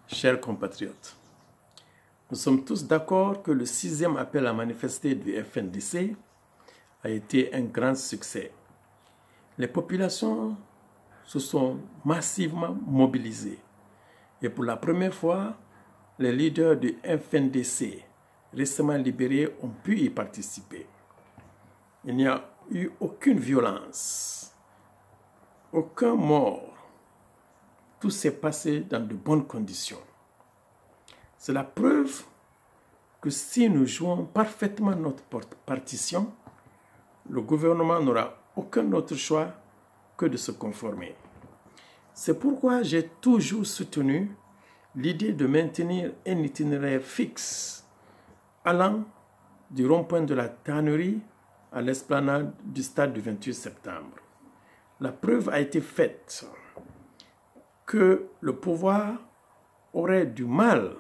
Chers compatriotes, nous sommes tous d'accord que le 6e appel à manifester du FNDC a été un grand succès. Les populations se sont massivement mobilisées et pour la première fois, les leaders du FNDC récemment libérés ont pu y participer. Il n'y a eu aucune violence, aucun mort. Tout s'est passé dans de bonnes conditions. C'est la preuve que si nous jouons parfaitement notre partition, le gouvernement n'aura aucun autre choix que de se conformer. C'est pourquoi j'ai toujours soutenu l'idée de maintenir un itinéraire fixe allant du rond-point de la tannerie à l'esplanade du stade du 28 septembre. La preuve a été faite que le pouvoir aurait du mal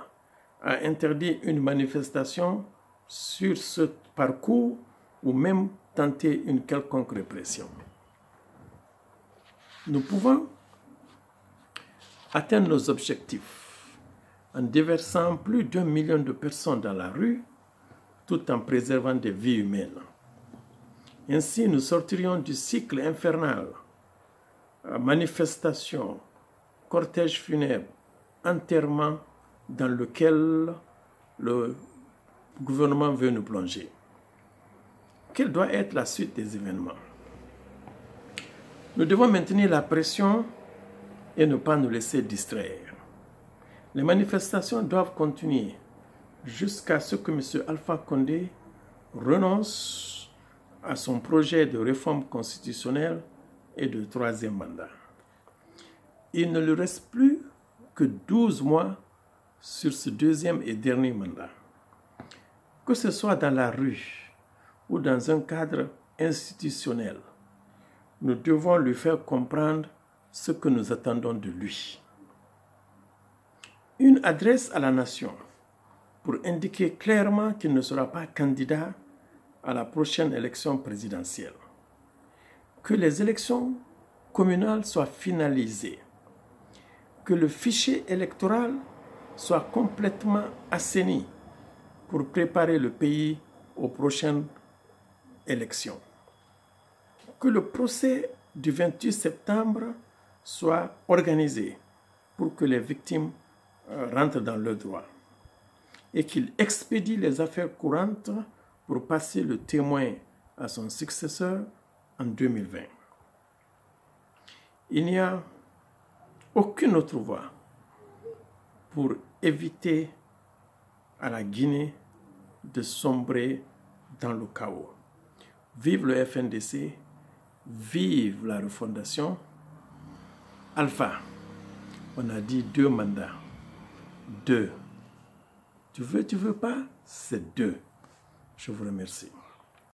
à interdire une manifestation sur ce parcours ou même tenter une quelconque répression. Nous pouvons atteindre nos objectifs en déversant plus d'1 million de personnes dans la rue tout en préservant des vies humaines. Ainsi, nous sortirions du cycle infernal, manifestations, cortège funèbre, enterrement dans lequel le gouvernement veut nous plonger. Quelle doit être la suite des événements? Nous devons maintenir la pression et ne pas nous laisser distraire. Les manifestations doivent continuer jusqu'à ce que M. Alpha Condé renonce à son projet de réforme constitutionnelle et de 3e mandat. Il ne lui reste plus que 12 mois sur ce 2e et dernier mandat. Que ce soit dans la rue ou dans un cadre institutionnel, nous devons lui faire comprendre ce que nous attendons de lui. Une adresse à la nation pour indiquer clairement qu'il ne sera pas candidat à la prochaine élection présidentielle. Que les élections communales soient finalisées. Que le fichier électoral soit complètement assaini pour préparer le pays aux prochaines élections. Que le procès du 28 septembre soit organisé pour que les victimes rentrent dans leurs droits et qu'il expédie les affaires courantes pour passer le témoin à son successeur en 2020. Il n'y a aucune autre voie pour éviter à la Guinée de sombrer dans le chaos. Vive le FNDC, vive la refondation. Alpha, on a dit 2 mandats. 2. Tu veux pas, c'est 2. Je vous remercie.